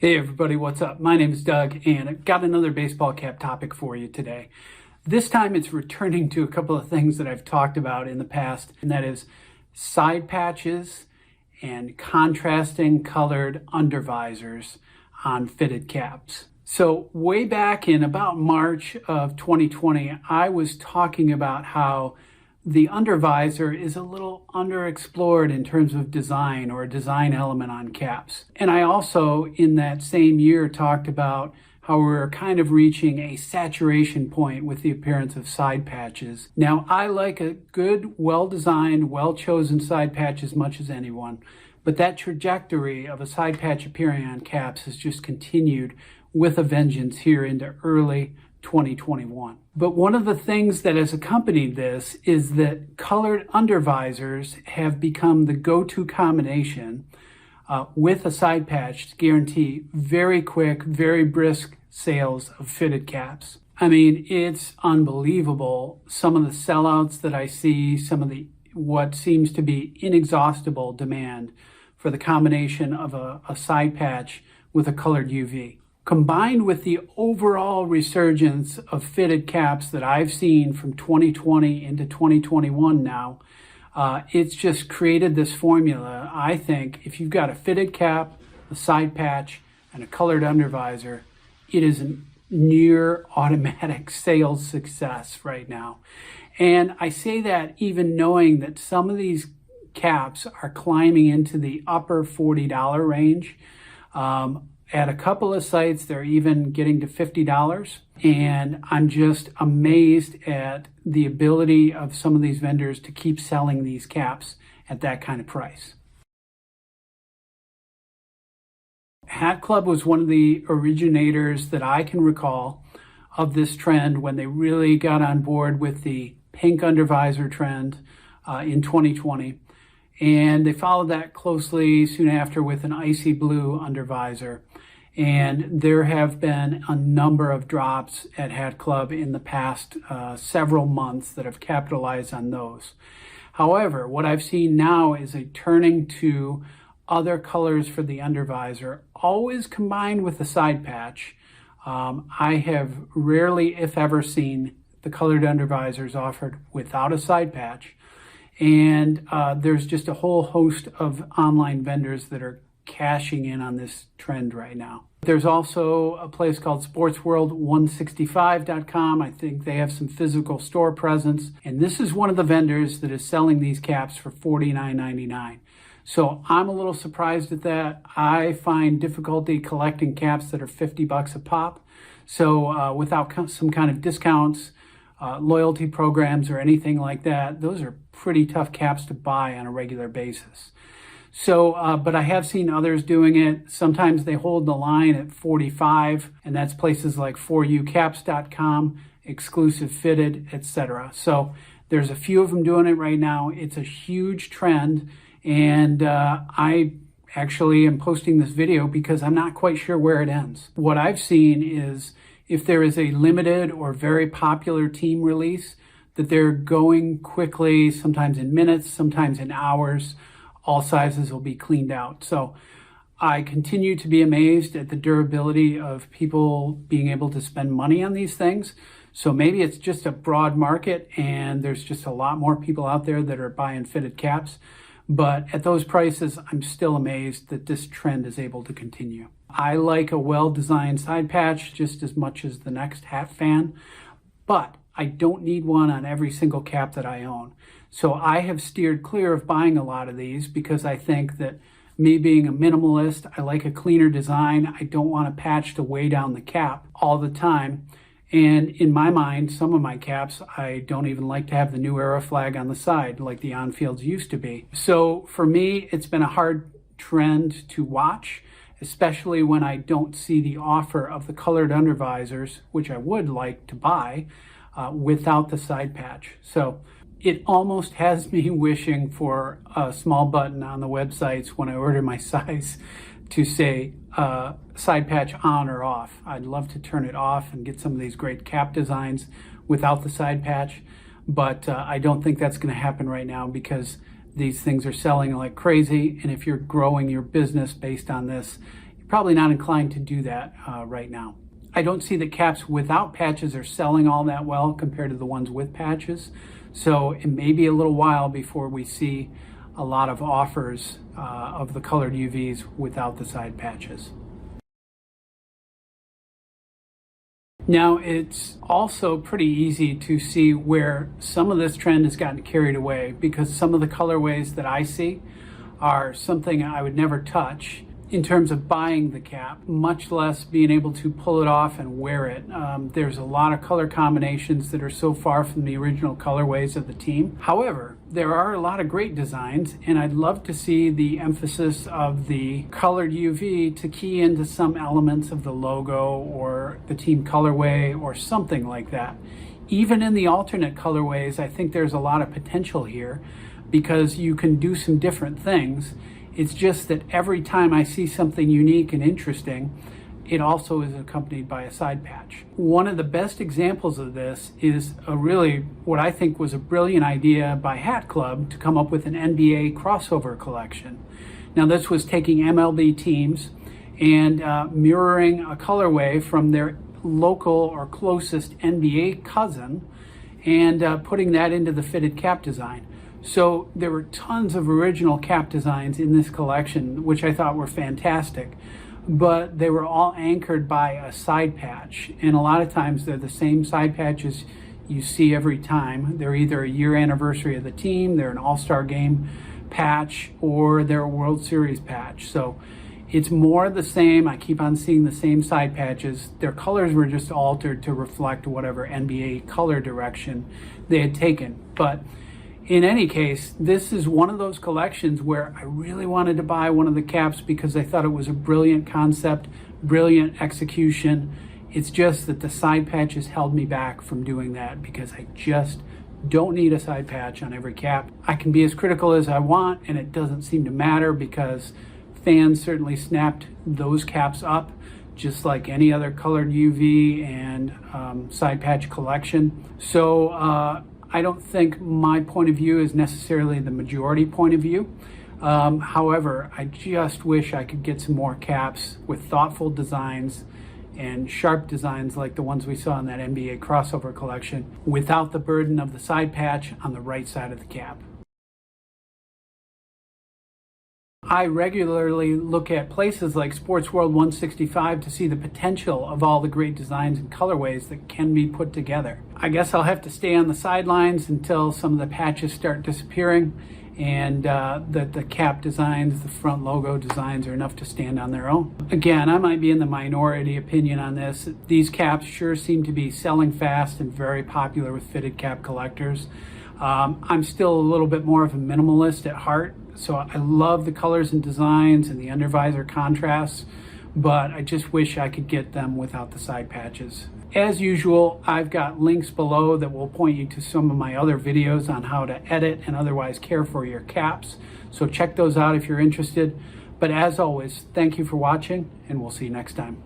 Hey everybody, what's up? My name is Doug and I've got another baseball cap topic for you today. This time it's returning to a couple of things that I've talked about in the past, and that is side patches and contrasting colored undervisors on fitted caps. So way back in about March of 2020, I was talking about how the undervisor is a little underexplored in terms of design or a design element on caps. And I also, in that same year, talked about how we're kind of reaching a saturation point with the appearance of side patches. Now, I like a good, well-designed, well-chosen side patch as much as anyone, but that trajectory of a side patch appearing on caps has just continued with a vengeance here into early 2021. But one of the things that has accompanied this is that colored undervisors have become the go-to combination with a side patch to guarantee very quick, very brisk sales of fitted caps. I mean, it's unbelievable. Some of the sellouts that I see, some of the what seems to be inexhaustible demand for the combination of a side patch with a colored UV. Combined with the overall resurgence of fitted caps that I've seen from 2020 into 2021 now, it's just created this formula. I think if you've got a fitted cap, a side patch, and a colored undervisor, it is a near automatic sales success right now. And I say that even knowing that some of these caps are climbing into the upper $40 range. At a couple of sites, they're even getting to $50. And I'm just amazed at the ability of some of these vendors to keep selling these caps at that kind of price. Hat Club was one of the originators that I can recall of this trend when they really got on board with the pink undervisor trend in 2020. And they followed that closely soon after with an icy blue undervisor. And there have been a number of drops at Hat Club in the past several months that have capitalized on those. However, what I've seen now is a turning to other colors for the undervisor, always combined with the side patch. I have rarely, if ever, seen the colored undervisors offered without a side patch. And there's just a whole host of online vendors that are cashing in on this trend right now. There's also a place called sportsworld165.com. I think they have some physical store presence. And this is one of the vendors that is selling these caps for $49.99. So I'm a little surprised at that. I find difficulty collecting caps that are $50 a pop. So without some kind of discounts, loyalty programs or anything like that, those are pretty tough caps to buy on a regular basis. So, but I have seen others doing it. Sometimes they hold the line at 45, and that's places like foryoucaps.com, exclusive fitted, etc. So there's a few of them doing it right now. It's a huge trend, and I actually am posting this video because I'm not quite sure where it ends. What I've seen is if there is a limited or very popular team release, that they're going quickly, sometimes in minutes, sometimes in hours. All sizes will be cleaned out. So I continue to be amazed at the durability of people being able to spend money on these things. So maybe it's just a broad market and there's just a lot more people out there that are buying fitted caps. But at those prices, I'm still amazed that this trend is able to continue. I like a well-designed side patch just as much as the next hat fan, but I don't need one on every single cap that I own. So I have steered clear of buying a lot of these because I think that me being a minimalist, I like a cleaner design. I don't want a patch to weigh down the cap all the time. And in my mind, some of my caps, I don't even like to have the New Era flag on the side like the on-fields used to be. So for me, it's been a hard trend to watch, especially when I don't see the offer of the colored undervisors, which I would like to buy, without the side patch. So it almost has me wishing for a small button on the websites when I order my size to say side patch on or off. I'd love to turn it off and get some of these great cap designs without the side patch, but I don't think that's going to happen right now because these things are selling like crazy. And if you're growing your business based on this, probably not inclined to do that right now. I don't see that caps without patches are selling all that well compared to the ones with patches. So it may be a little while before we see a lot of offers of the colored UVs without the side patches. Now, it's also pretty easy to see where some of this trend has gotten carried away, because some of the colorways that I see are something I would never touch in terms of buying the cap, much less being able to pull it off and wear it. There's a lot of color combinations that are so far from the original colorways of the team. However, there are a lot of great designs, and I'd love to see the emphasis of the colored UV to key into some elements of the logo or the team colorway or something like that. Even in the alternate colorways, I think there's a lot of potential here because you can do some different things. It's just that every time I see something unique and interesting, it also is accompanied by a side patch. One of the best examples of this is what I think was a brilliant idea by Hat Club to come up with an NBA crossover collection. Now, this was taking MLB teams and mirroring a colorway from their local or closest NBA cousin and putting that into the fitted cap design. So there were tons of original cap designs in this collection, which I thought were fantastic, but they were all anchored by a side patch. And a lot of times they're the same side patches you see every time. They're either a year anniversary of the team, they're an all-star game patch, or they're a World Series patch. So it's more the same. I keep on seeing the same side patches. Their colors were just altered to reflect whatever NBA color direction they had taken. But in any case, this is one of those collections where I really wanted to buy one of the caps because I thought it was a brilliant concept, brilliant execution. It's just that the side patches held me back from doing that because I just don't need a side patch on every cap. I can be as critical as I want, and it doesn't seem to matter because fans certainly snapped those caps up just like any other colored UV and side patch collection. So I don't think my point of view is necessarily the majority point of view. However, I just wish I could get some more caps with thoughtful designs and sharp designs like the ones we saw in that NBA crossover collection without the burden of the side patch on the right side of the cap. I regularly look at places like Sports World 165 to see the potential of all the great designs and colorways that can be put together. I guess I'll have to stay on the sidelines until some of the patches start disappearing and that the cap designs, the front logo designs are enough to stand on their own. Again, I might be in the minority opinion on this. These caps sure seem to be selling fast and very popular with fitted cap collectors. I'm still a little bit more of a minimalist at heart, so I love the colors and designs and the undervisor contrasts, but I just wish I could get them without the side patches. As usual, I've got links below that will point you to some of my other videos on how to edit and otherwise care for your caps, so check those out if you're interested. But as always, thank you for watching, and we'll see you next time.